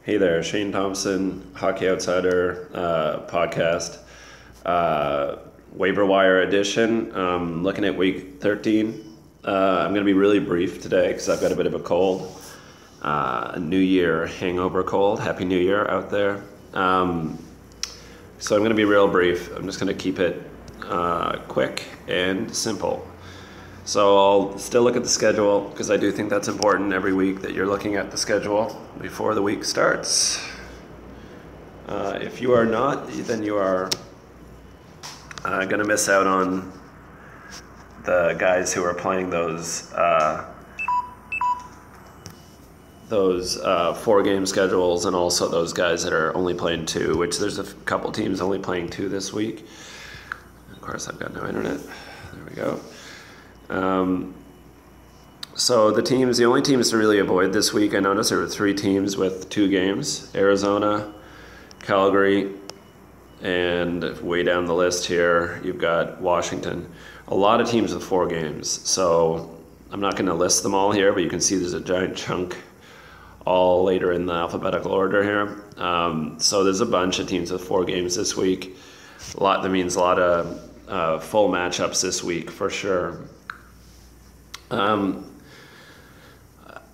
Hey there, Shane Thompson, Hockey Outsider podcast, waiver wire edition. Looking at week 13. I'm going to be really brief today because I've got a bit of a cold, a New Year hangover cold. Happy New Year out there. So I'm going to be real brief. I'm just going to keep it quick and simple. So I'll still look at the schedule because I do think that's important every week that you're looking at the schedule before the week starts. If you are not, then you are going to miss out on the guys who are playing those 4-game schedules, and also those guys that are only playing 2, which there's a couple teams only playing 2 this week. Of course, I've got no internet. There we go. So the only teams to really avoid this week, I noticed there were 3 teams with 2 games: Arizona, Calgary, and way down the list here, you've got Washington. A lot of teams with 4 games. So I'm not going to list them all here, but you can see there's a giant chunk all later in the alphabetical order here. So there's a bunch of teams with 4 games this week. That means a lot of full matchups this week for sure.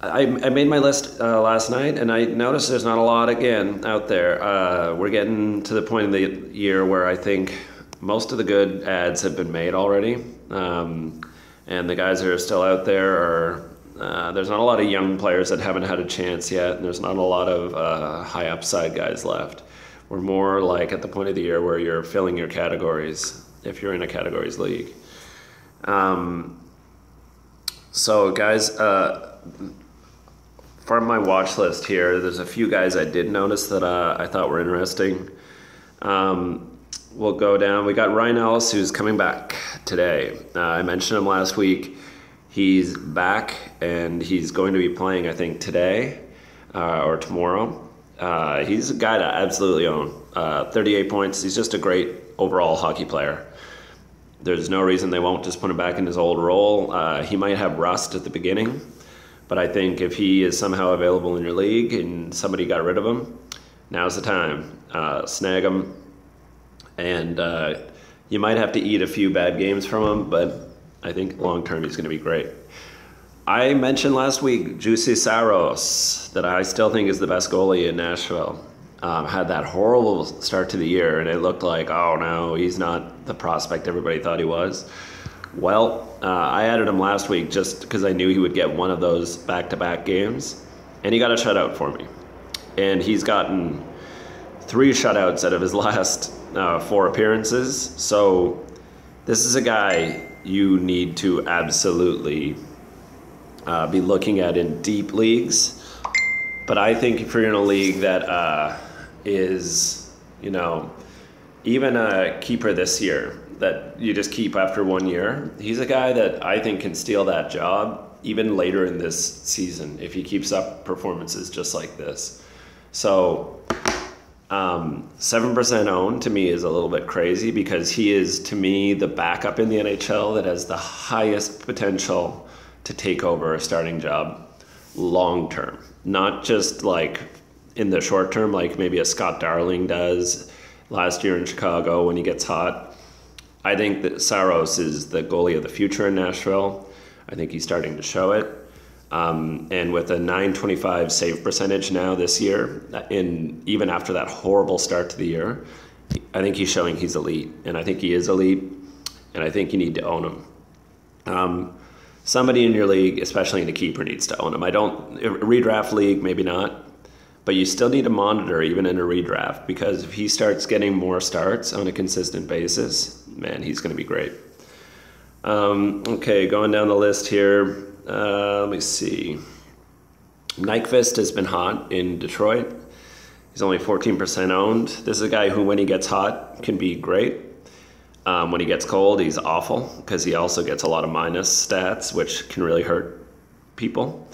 I made my list last night, and I noticed there's not a lot again out there. We're getting to the point in the year where I think most of the good ads have been made already, and the guys that are still out there are there's not a lot of young players that haven't had a chance yet, and there's not a lot of high upside guys left. We're more like at the point of the year where you're filling your categories if you're in a categories league. So guys, from my watch list here, there's a few guys I did notice that I thought were interesting. We'll go down. We got Ryan Ellis, who's coming back today. I mentioned him last week. He's back, and he's going to be playing, I think, today or tomorrow. He's a guy to absolutely own. 38 points. He's just a great overall hockey player. There's no reason they won't just put him back in his old role. He might have rust at the beginning, but I think if he is somehow available in your league and somebody got rid of him, now's the time. Snag him, and you might have to eat a few bad games from him, but I think long-term he's going to be great. I mentioned last week Juuse Saros, that I still think is the best goalie in Nashville. Had that horrible start to the year, and it looked like, oh no, he's not the prospect everybody thought he was. Well, I added him last week just because I knew he would get one of those back-to-back games, and he got a shutout for me. And he's gotten 3 shutouts out of his last 4 appearances. So this is a guy you need to absolutely be looking at in deep leagues. But I think if you're in a league that is, even a keeper this year that you just keep after 1 year, he's a guy that I think can steal that job even later in this season if he keeps up performances just like this. So 7% owned to me is a little bit crazy because he is, to me, the backup in the NHL that has the highest potential to take over a starting job long term, not just like in the short term, like maybe a Scott Darling does last year in Chicago when he gets hot. I think that Saros is the goalie of the future in Nashville. I think he's starting to show it. And with a .925 save percentage now this year, even after that horrible start to the year, I think he's showing he's elite. And I think he is elite, and I think you need to own him. Somebody in your league, especially in a keeper, needs to own him. A redraft league, maybe not. But you still need to monitor even in a redraft, because if he starts getting more starts on a consistent basis, man, he's going to be great. Okay, going down the list here. Let me see. Nyquist has been hot in Detroit. He's only 14% owned. This is a guy who, when he gets hot, can be great. When he gets cold, he's awful because he also gets a lot of minus stats, which can really hurt people.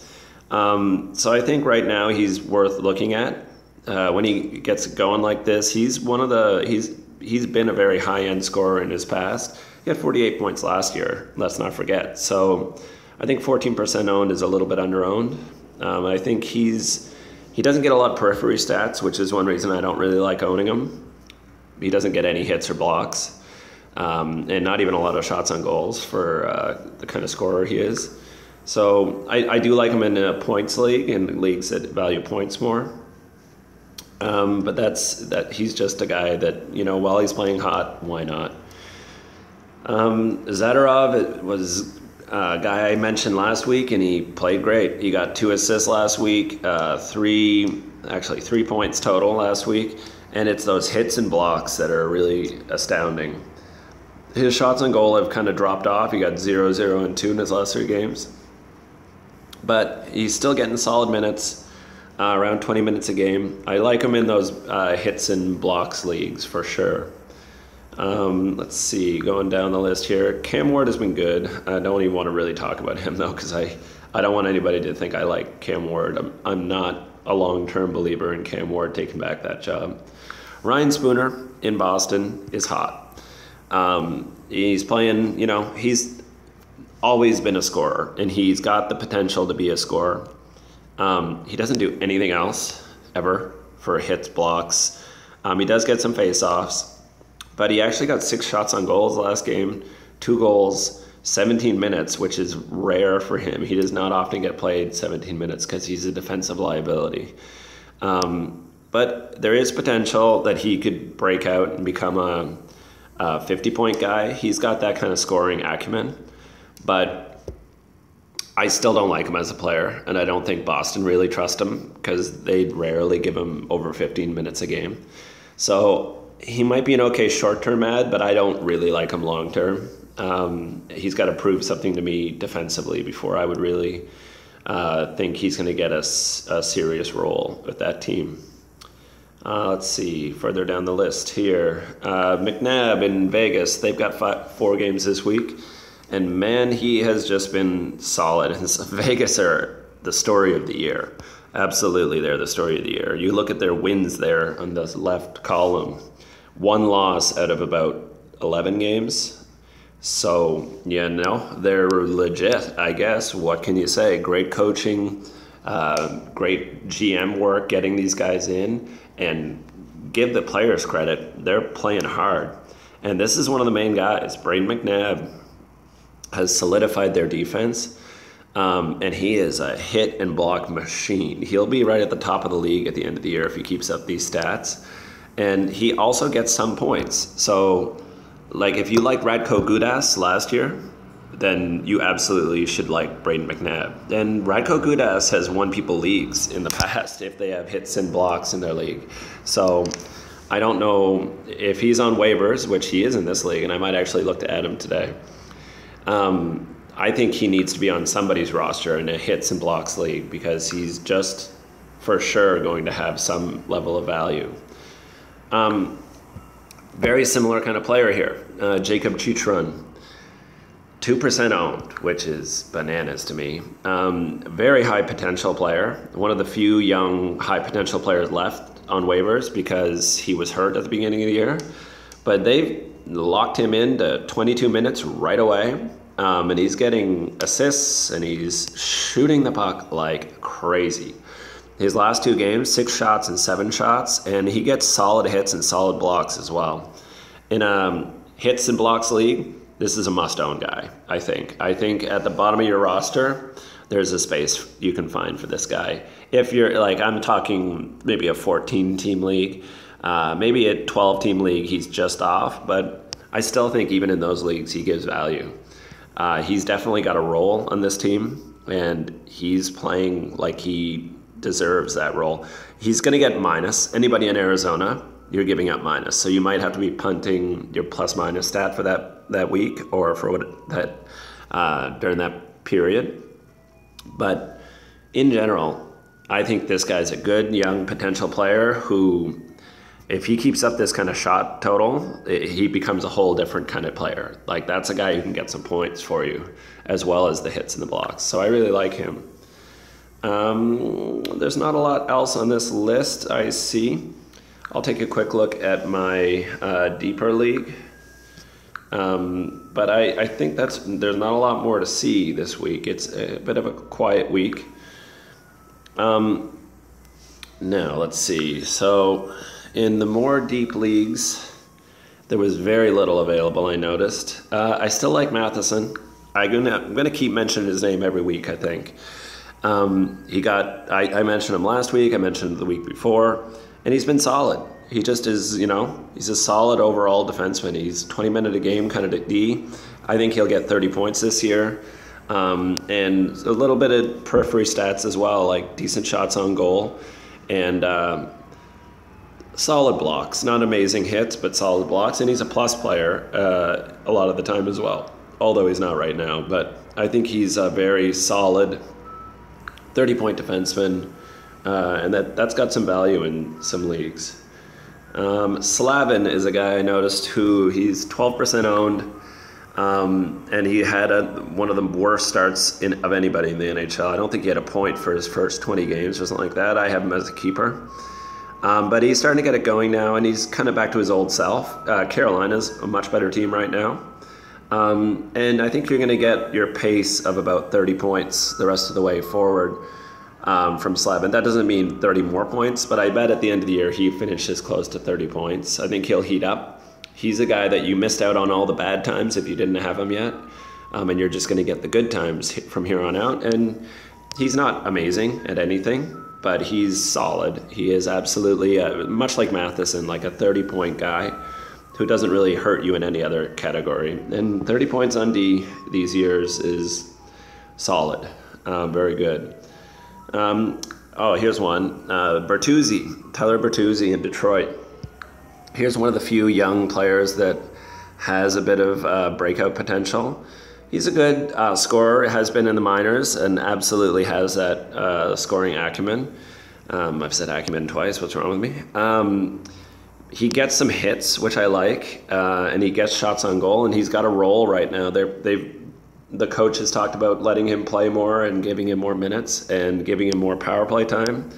So I think right now he's worth looking at. When he gets going like this, he's been a very high-end scorer in his past. He had 48 points last year, let's not forget. So I think 14% owned is a little bit under-owned. I think he's He doesn't get a lot of periphery stats, which is one reason I don't really like owning him. He doesn't get any hits or blocks, and not even a lot of shots on goals for the kind of scorer he is. So I do like him in a points league and leagues that value points more. But he's just a guy that, while he's playing hot, why not? Zadorov was a guy I mentioned last week, and he played great. He got 2 assists last week, 3 points total last week, and it's those hits and blocks that are really astounding. His shots on goal have kind of dropped off. He got 0, 0, and 2 in his last 3 games. But he's still getting solid minutes, around 20 minutes a game. I like him in those hits and blocks leagues for sure. Let's see, going down the list here. Cam Ward has been good. I don't even want to really talk about him, though, because I don't want anybody to think I like Cam Ward. I'm not a long-term believer in Cam Ward taking back that job. Ryan Spooner in Boston is hot. He's playing, he's always been a scorer, and he's got the potential to be a scorer. He doesn't do anything else ever for hits, blocks. He does get some face-offs, but he actually got 6 shots on goals last game, 2 goals, 17 minutes, which is rare for him. He does not often get played 17 minutes because he's a defensive liability. But there is potential that he could break out and become a 50-point guy. He's got that kind of scoring acumen, but I still don't like him as a player, and I don't think Boston really trust him because they rarely give him over 15 minutes a game. So he might be an okay short-term ad, but I don't really like him long-term. He's got to prove something to me defensively before I would really think he's going to get a serious role with that team. Let's see, further down the list here. McNabb in Vegas, they've got 4 games this week. And man, he has just been solid. Vegas are the story of the year. Absolutely, they're the story of the year. You look at their wins there on the left column. 1 loss out of about 11 games. So, they're legit, I guess. What can you say? Great coaching, great GM work getting these guys in. And give the players credit. They're playing hard. And this is one of the main guys, Braden McNabb, has solidified their defense, and he is a hit and block machine. He'll be right at the top of the league at the end of the year if he keeps up these stats. And he also gets some points. So, if you liked Radko Gudas last year, then you absolutely should like Braden McNabb. And Radko Gudas has won people leagues in the past if they have hits and blocks in their league. So I don't know if he's on waivers, which he is in this league, and I might actually look to add him today. I think he needs to be on somebody's roster in a hits and blocks league because he's just for sure going to have some level of value. Very similar kind of player here, Jacob Chichron, 2% owned, which is bananas to me. Very high potential player, one of the few young high potential players left on waivers because he was hurt at the beginning of the year, but they've locked him into 22 minutes right away. And he's getting assists, and he's shooting the puck like crazy. His last 2 games, 6 shots and 7 shots, and he gets solid hits and solid blocks as well. In a hits and blocks league, this is a must-own guy, I think. I think at the bottom of your roster, there's a space you can find for this guy. If you're, I'm talking maybe a 14-team league, maybe a 12-team league, he's just off, but I still think even in those leagues, he gives value. He's definitely got a role on this team, and he's playing like he deserves that role. He's going to get minus. Anybody in Arizona, you're giving up minus. So you might have to be punting your plus-minus stat for that week or for during that period. But in general, I think this guy's a good young potential player who, if he keeps up this kind of shot total, he becomes a whole different kind of player. That's a guy who can get some points for you, as well as the hits and the blocks. So I really like him. There's not a lot else on this list I see. I'll take a quick look at my deeper league. But I think there's not a lot more to see this week. It's a bit of a quiet week. Now, let's see. So, in the more deep leagues, there was very little available, I noticed. I still like Matheson. I'm gonna keep mentioning his name every week, I think. I mentioned him last week, I mentioned him the week before, and he's been solid. He just is, he's a solid overall defenseman. He's 20-minute a game kind of D. I think he'll get 30 points this year. And a little bit of periphery stats as well, like decent shots on goal and solid blocks. Not amazing hits, but solid blocks. And he's a plus player a lot of the time as well, although he's not right now. But I think he's a very solid 30-point defenseman, and that's got some value in some leagues. Slavin is a guy I noticed who he's 12% owned. And he had one of the worst starts of anybody in the NHL. I don't think he had a point for his first 20 games or something like that. I have him as a keeper. But he's starting to get it going now, and he's kind of back to his old self. Carolina's a much better team right now. And I think you're going to get your pace of about 30 points the rest of the way forward from Slavin. That doesn't mean 30 more points, but I bet at the end of the year he finishes close to 30 points. I think he'll heat up. He's a guy that you missed out on all the bad times if you didn't have him yet, and you're just going to get the good times from here on out. And he's not amazing at anything, but he's solid. He is absolutely, much like Matheson, like a 30-point guy who doesn't really hurt you in any other category. And 30 points on D these years is solid, very good. Here's one, Bertuzzi, Tyler Bertuzzi in Detroit. Here's one of the few young players that has a bit of breakout potential. He's a good scorer, has been in the minors, and absolutely has that scoring acumen. I've said acumen twice, what's wrong with me? He gets some hits, which I like, and he gets shots on goal, and he's got a role right now. The coach has talked about letting him play more and giving him more minutes and giving him more power play time.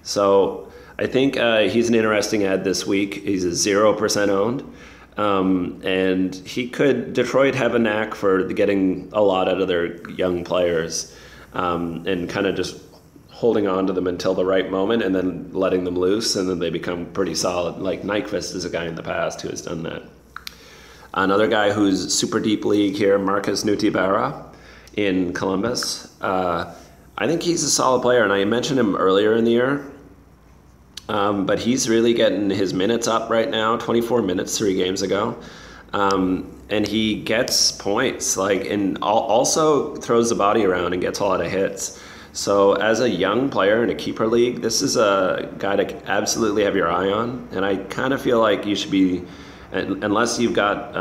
So I think he's an interesting ad this week. He's a 0% owned. And Detroit have a knack for getting a lot out of their young players and kind of just holding on to them until the right moment and then letting them loose, and then they become pretty solid. Like Nyquist is a guy in the past who has done that. Another guy who's super deep league here, Marcus Nutibara in Columbus. I think he's a solid player, and I mentioned him earlier in the year. But he's really getting his minutes up right now, 24 minutes 3 games ago. And he gets points, and also throws the body around and gets a lot of hits. So as a young player in a keeper league, this is a guy to absolutely have your eye on. And I kind of feel like you should be, unless you've got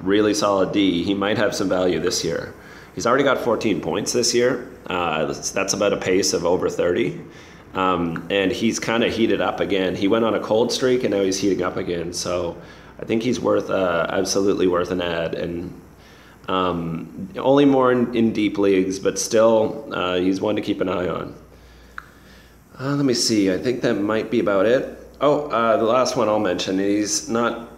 really solid D, he might have some value this year. He's already got 14 points this year. That's about a pace of over 30. And he's kind of heated up again. He went on a cold streak, and now he's heating up again. So I think he's absolutely worth an ad. And only more in deep leagues, but still he's one to keep an eye on. Let me see. I think that might be about it. The last one I'll mention, he's not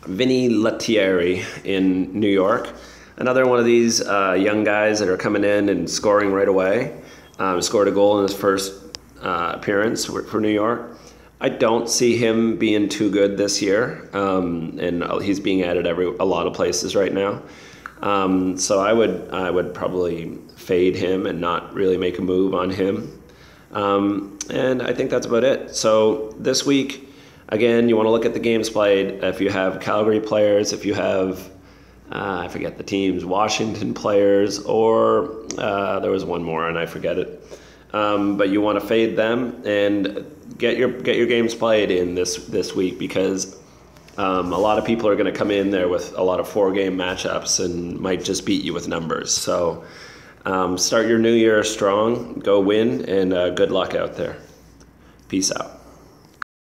Vinny Lettieri in New York. Another one of these young guys that are coming in and scoring right away. Scored a goal in his first appearance for New York. I don't see him being too good this year, and he's being added a lot of places right now. So I would probably fade him and not really make a move on him. And I think that's about it. So this week, again, you want to look at the games played. If you have Calgary players, if you have I forget the teams, Washington players, or there was one more and I forget it. But you want to fade them and get your games played in this week, because a lot of people are going to come in there with a lot of 4-game matchups and might just beat you with numbers. So start your new year strong, go win, and good luck out there. Peace out.